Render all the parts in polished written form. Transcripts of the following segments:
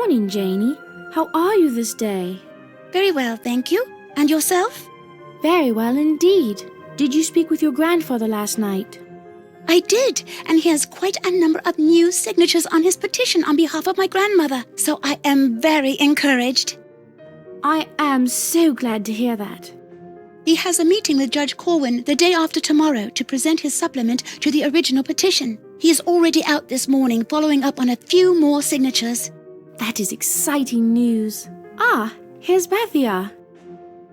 morning, Janie. How are you this day? Very well, thank you. And yourself? Very well indeed. Did you speak with your grandfather last night? I did, and he has quite a number of new signatures on his petition on behalf of my grandmother, so I am very encouraged. I am so glad to hear that. He has a meeting with Judge Corwin the day after tomorrow to present his supplement to the original petition. He is already out this morning following up on a few more signatures. That is exciting news. Ah, here's Bethia.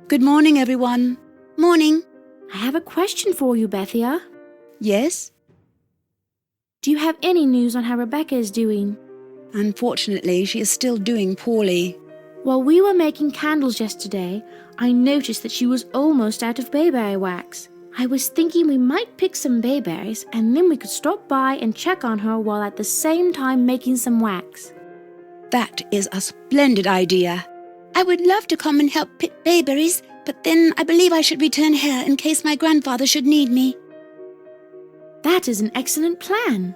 Good morning, everyone. Morning. I have a question for you, Bethia. Yes? Do you have any news on how Rebecca is doing? Unfortunately, she is still doing poorly. While we were making candles yesterday, I noticed that she was almost out of bayberry wax. I was thinking we might pick some bayberries and then we could stop by and check on her while at the same time making some wax. That is a splendid idea. I would love to come and help pick bayberries, but then I believe I should return here in case my grandfather should need me. That is an excellent plan.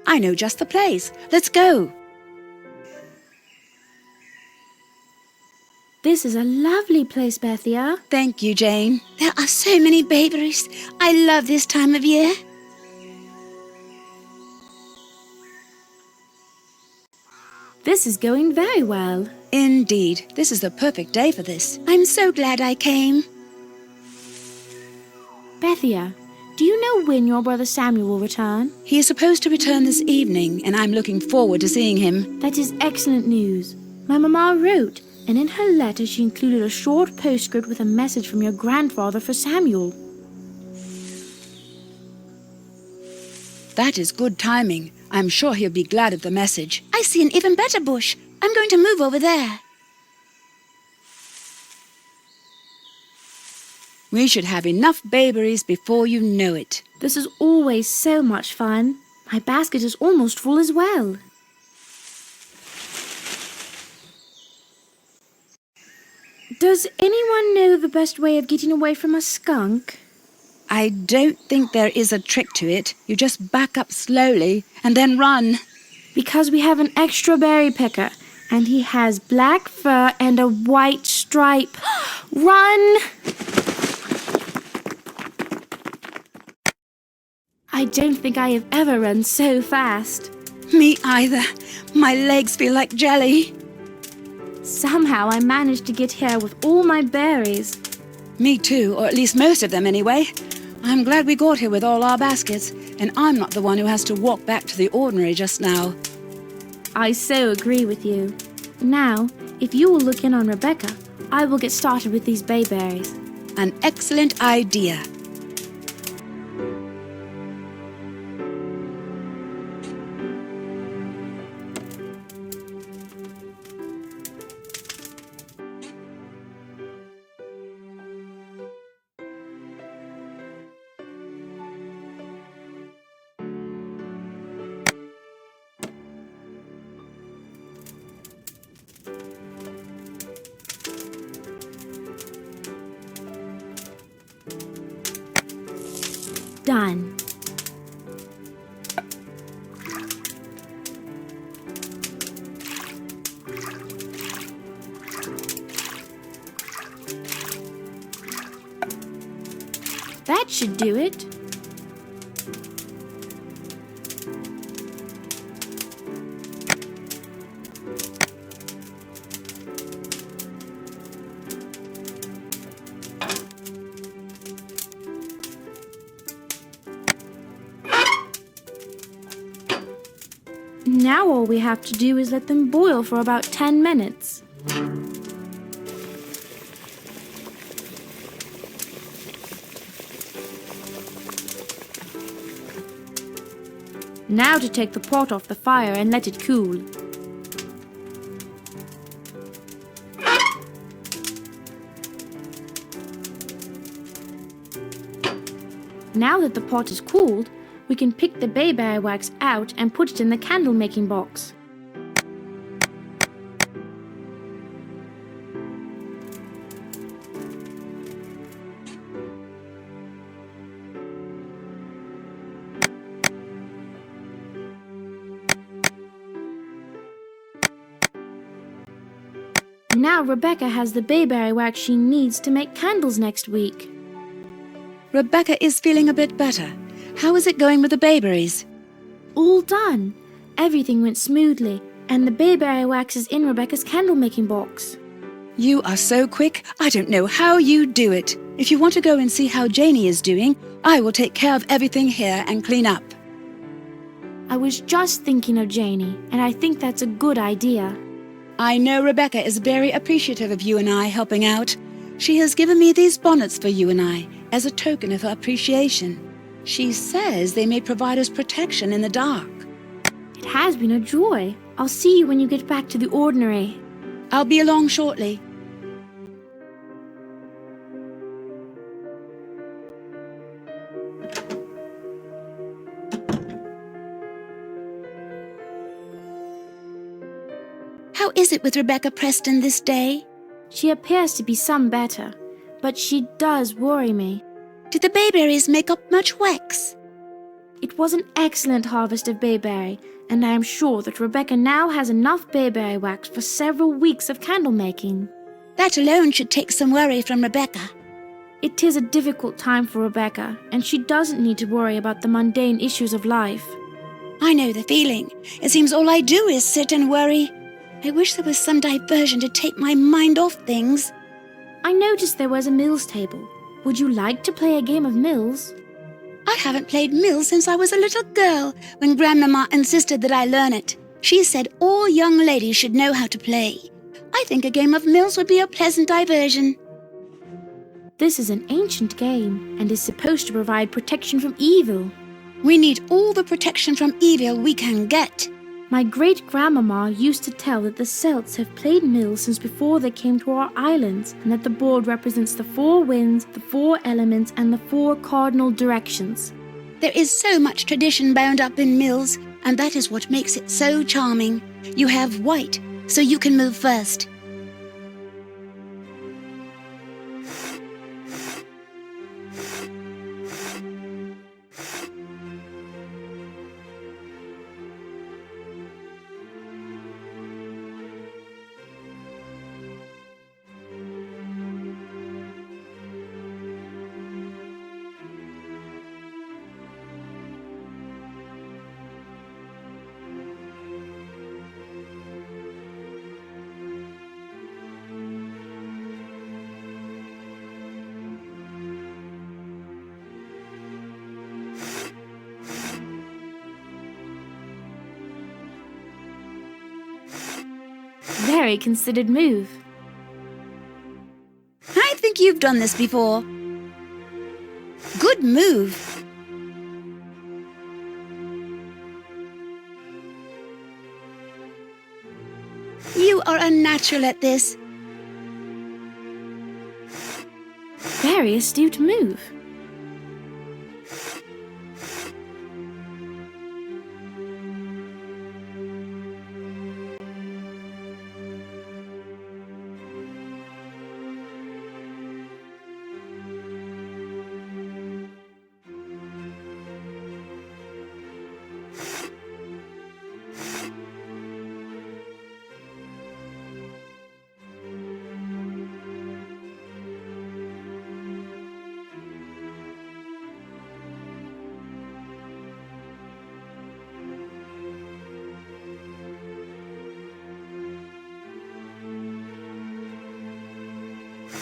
I know just the place. Let's go. This is a lovely place, Bethia. Thank you, Jane. There are so many bayberries. I love this time of year. This is going very well. Indeed, this is the perfect day for this. I'm so glad I came. Bethia, do you know when your brother Samuel will return? He is supposed to return this evening, and I'm looking forward to seeing him. That is excellent news. My mama wrote, and in her letter she included a short postscript with a message from your grandfather for Samuel. That is good timing. I'm sure he'll be glad of the message. I see an even better bush. I'm going to move over there. We should have enough bayberries before you know it. This is always so much fun. My basket is almost full as well. Does anyone know the best way of getting away from a skunk? I don't think there is a trick to it. You just back up slowly and then run. Because we have an extra berry picker, and he has black fur and a white stripe. Run! I don't think I have ever run so fast. Me either. My legs feel like jelly. Somehow I managed to get here with all my berries. Me too, or at least most of them anyway. I'm glad we got here with all our baskets, and I'm not the one who has to walk back to the ordinary just now. I so agree with you. Now, if you will look in on Rebecca, I will get started with these bayberries. An excellent idea. Done. That should do it. Now all we have to do is let them boil for about 10 minutes. Now to take the pot off the fire and let it cool. Now that the pot is cooled, we can pick the bayberry wax out and put it in the candle making box. Now Rebecca has the bayberry wax she needs to make candles next week. Rebecca is feeling a bit better. How is it going with the bayberries? All done. Everything went smoothly, and the bayberry wax is in Rebecca's candle-making box. You are so quick, I don't know how you do it. If you want to go and see how Janie is doing, I will take care of everything here and clean up. I was just thinking of Janie, and I think that's a good idea. I know Rebecca is very appreciative of you and I helping out. She has given me these bonnets for you and I as a token of her appreciation. She says they may provide us protection in the dark. It has been a joy. I'll see you when you get back to the ordinary. I'll be along shortly. How is it with Rebecca Preston this day? She appears to be some better, but she does worry me. Did the bayberries make up much wax? It was an excellent harvest of bayberry, and I am sure that Rebecca now has enough bayberry wax for several weeks of candle making. That alone should take some worry from Rebecca. It is a difficult time for Rebecca, and she doesn't need to worry about the mundane issues of life. I know the feeling. It seems all I do is sit and worry. I wish there was some diversion to take my mind off things. I noticed there was a mills table. Would you like to play a game of mills? I haven't played mills since I was a little girl, when Grandmama insisted that I learn it. She said all young ladies should know how to play. I think a game of mills would be a pleasant diversion. This is an ancient game and is supposed to provide protection from evil. We need all the protection from evil we can get. My great-grandmama used to tell that the Celts have played mills since before they came to our islands, and that the board represents the 4 winds, the 4 elements, and the 4 cardinal directions. There is so much tradition bound up in mills, and that is what makes it so charming. You have white, so you can move first. Very considered move. I think you've done this before. Good move. You are a natural at this. Very astute move.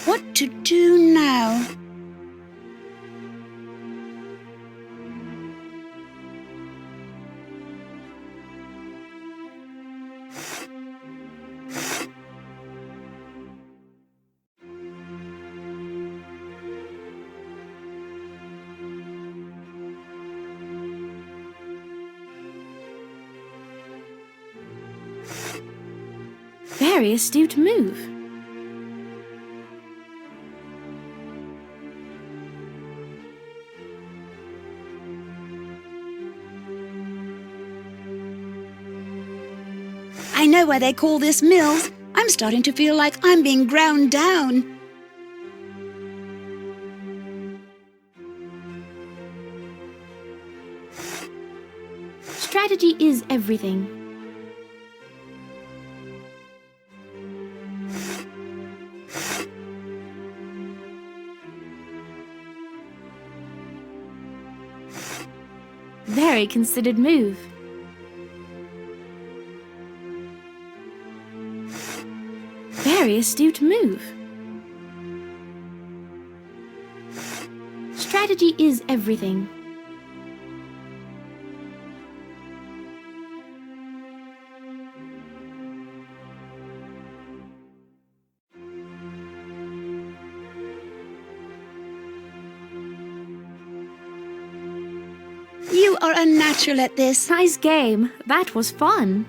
What to do now? Very astute move. I know why they call this mills. I'm starting to feel like I'm being ground down. Strategy is everything. Very considered move. Very astute move. Strategy is everything. You are a natural at this. Nice game. That was fun.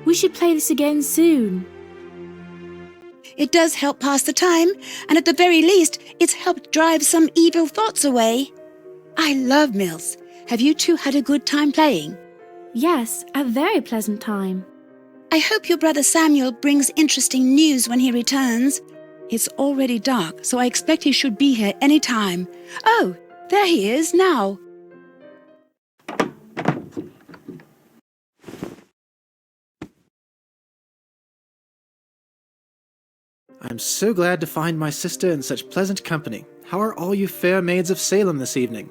We should play this again soon. It does help pass the time, and at the very least, it's helped drive some evil thoughts away. I love Mills. Have you two had a good time playing? Yes, a very pleasant time. I hope your brother Samuel brings interesting news when he returns. It's already dark, so I expect he should be here any time. Oh, there he is now. I'm so glad to find my sister in such pleasant company. How are all you fair maids of Salem this evening?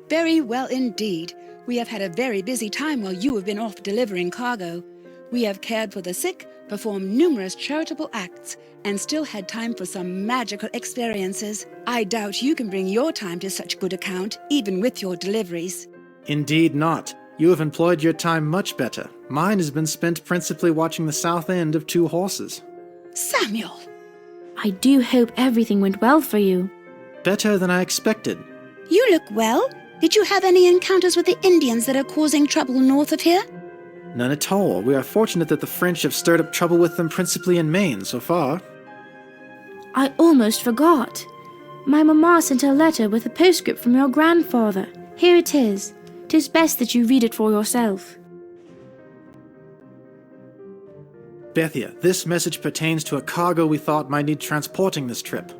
Very well indeed. We have had a very busy time while you have been off delivering cargo. We have cared for the sick, performed numerous charitable acts, and still had time for some magical experiences. I doubt you can bring your time to such good account, even with your deliveries. Indeed not. You have employed your time much better. Mine has been spent principally watching the south end of 2 horses. Samuel! I do hope everything went well for you. Better than I expected. You look well. Did you have any encounters with the Indians that are causing trouble north of here? None at all. We are fortunate that the French have stirred up trouble with them principally in Maine so far. I almost forgot. My mamma sent a letter with a postscript from your grandfather. Here it is. 'Tis best that you read it for yourself. Bethia, this message pertains to a cargo we thought might need transporting this trip.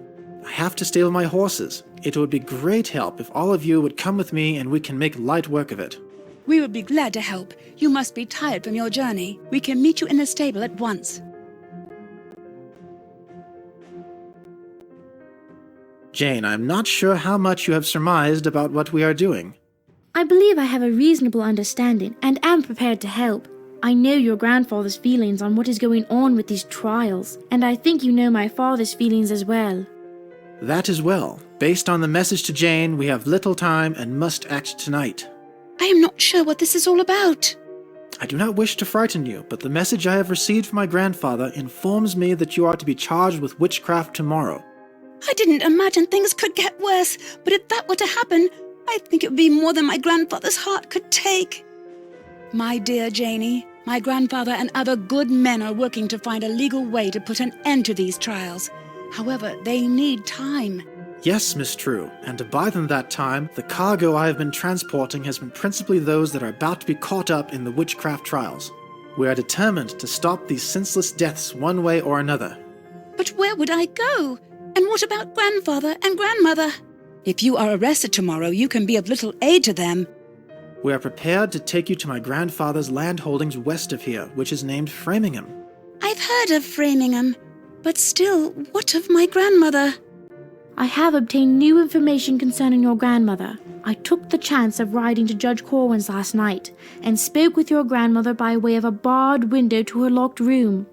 I have to stable my horses. It would be great help if all of you would come with me and we can make light work of it. We would be glad to help. You must be tired from your journey. We can meet you in the stable at once. Jane, I'm not sure how much you have surmised about what we are doing. I believe I have a reasonable understanding and am prepared to help. I know your grandfather's feelings on what is going on with these trials, and I think you know my father's feelings as well. That is well. Based on the message to Jane, we have little time and must act tonight. I am not sure what this is all about. I do not wish to frighten you, but the message I have received from my grandfather informs me that you are to be charged with witchcraft tomorrow. I didn't imagine things could get worse, but if that were to happen, I think it would be more than my grandfather's heart could take. My dear Janie, my grandfather and other good men are working to find a legal way to put an end to these trials. However, they need time. Yes, Miss True, and to buy them that time, the cargo I have been transporting has been principally those that are about to be caught up in the witchcraft trials. We are determined to stop these senseless deaths one way or another. But where would I go? And what about grandfather and grandmother? If you are arrested tomorrow, you can be of little aid to them. We are prepared to take you to my grandfather's land holdings west of here, which is named Framingham. I've heard of Framingham, but still, what of my grandmother? I have obtained new information concerning your grandmother. I took the chance of riding to Judge Corwin's last night, and spoke with your grandmother by way of a barred window to her locked room.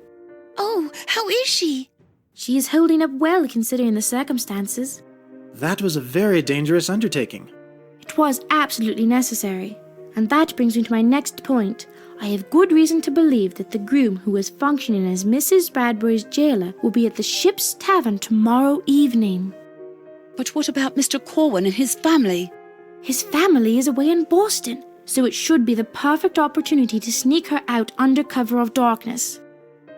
Oh, how is she? She is holding up well considering the circumstances. That was a very dangerous undertaking. It was absolutely necessary. And that brings me to my next point. I have good reason to believe that the groom who is functioning as Mrs. Bradbury's jailer will be at the Ship's Tavern tomorrow evening. But what about Mr. Corwin and his family? His family is away in Boston, so it should be the perfect opportunity to sneak her out under cover of darkness.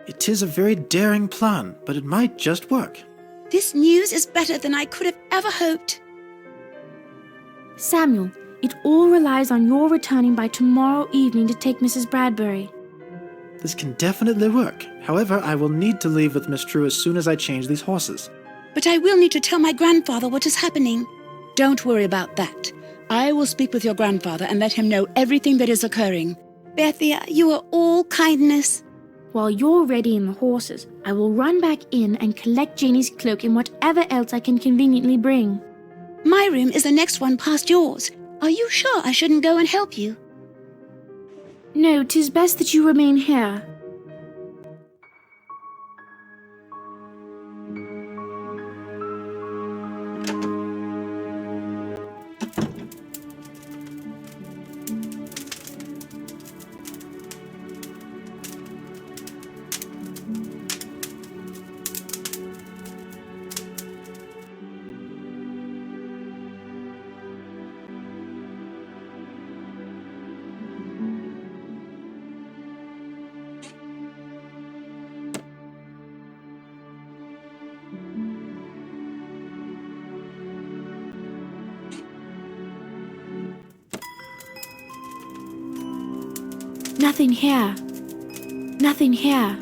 It is a very daring plan, but it might just work. This news is better than I could have ever hoped. Samuel, it all relies on your returning by tomorrow evening to take Mrs. Bradbury. This can definitely work. However, I will need to leave with Miss True as soon as I change these horses. But I will need to tell my grandfather what is happening. Don't worry about that. I will speak with your grandfather and let him know everything that is occurring. Bethia, you are all kindness. While you're readying the horses, I will run back in and collect Janie's cloak and whatever else I can conveniently bring. My room is the next one past yours. Are you sure I shouldn't go and help you? No, 'tis best that you remain here. Nothing here. Nothing here.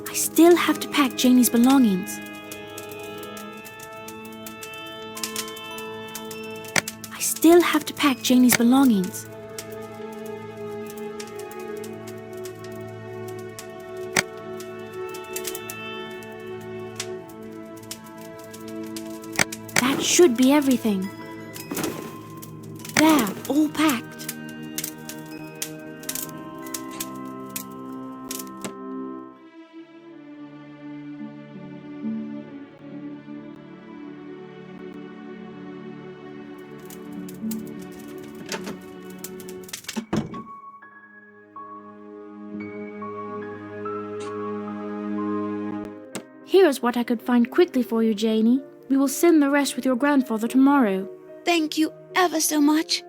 I still have to pack Janie's belongings. I still have to pack Janie's belongings. That should be everything. There, all packed. Here is what I could find quickly for you, Janie. We will send the rest with your grandfather tomorrow. Thank you ever so much.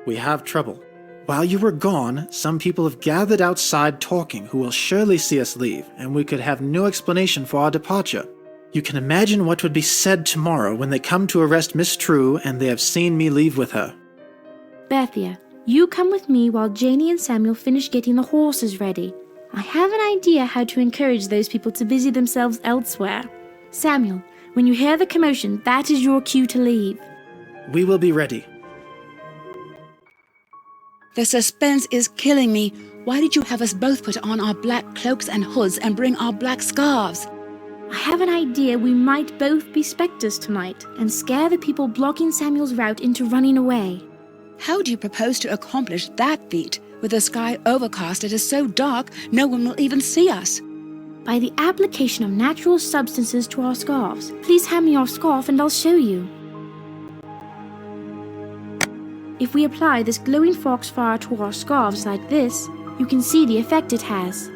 We have trouble. While you were gone, some people have gathered outside talking who will surely see us leave, and we could have no explanation for our departure. You can imagine what would be said tomorrow when they come to arrest Miss True and they have seen me leave with her. Bethia, you come with me while Janie and Samuel finish getting the horses ready. I have an idea how to encourage those people to busy themselves elsewhere. Samuel, when you hear the commotion, that is your cue to leave. We will be ready. The suspense is killing me. Why did you have us both put on our black cloaks and hoods and bring our black scarves? I have an idea we might both be spectres tonight and scare the people blocking Samuel's route into running away. How do you propose to accomplish that feat? With the sky overcast, it is so dark, no one will even see us. By the application of natural substances to our scarves. Please hand me your scarf and I'll show you. If we apply this glowing foxfire to our scarves like this, you can see the effect it has.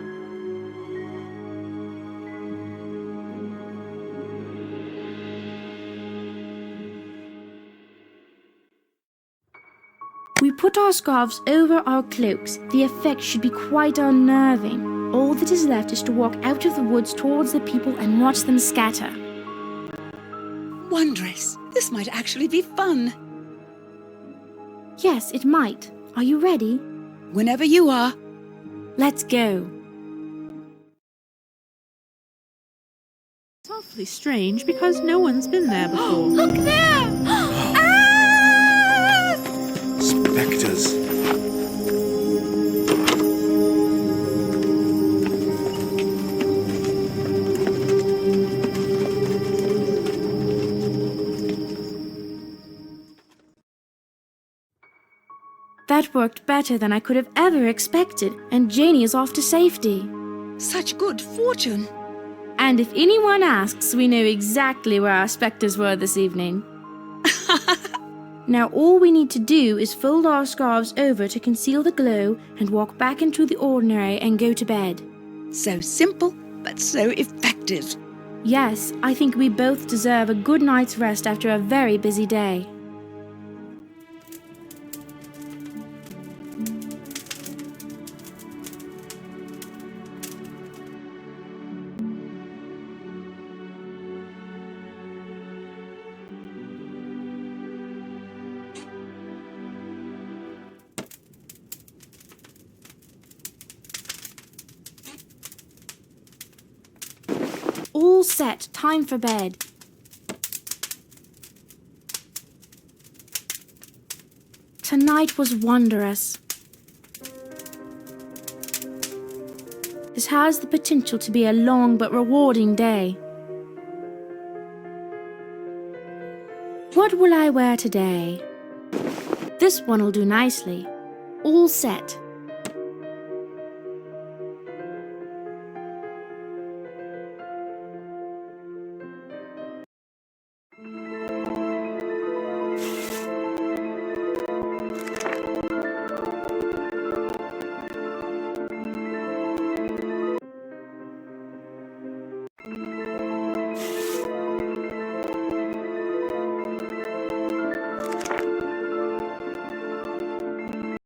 We put our scarves over our cloaks. The effect should be quite unnerving. All that is left is to walk out of the woods towards the people and watch them scatter. Wondrous. This might actually be fun. Yes, it might. Are you ready? Whenever you are. Let's go. It's awfully strange because no one's been there before. Look there! Spectres. That worked better than I could have ever expected, and Janie is off to safety. Such good fortune. And if anyone asks, we know exactly where our spectres were this evening. Now all we need to do is fold our scarves over to conceal the glow and walk back into the ordinary and go to bed. So simple, but so effective. Yes, I think we both deserve a good night's rest after a very busy day. All set, time for bed. Tonight was wondrous. This has the potential to be a long but rewarding day. What will I wear today? This one'll do nicely. All set.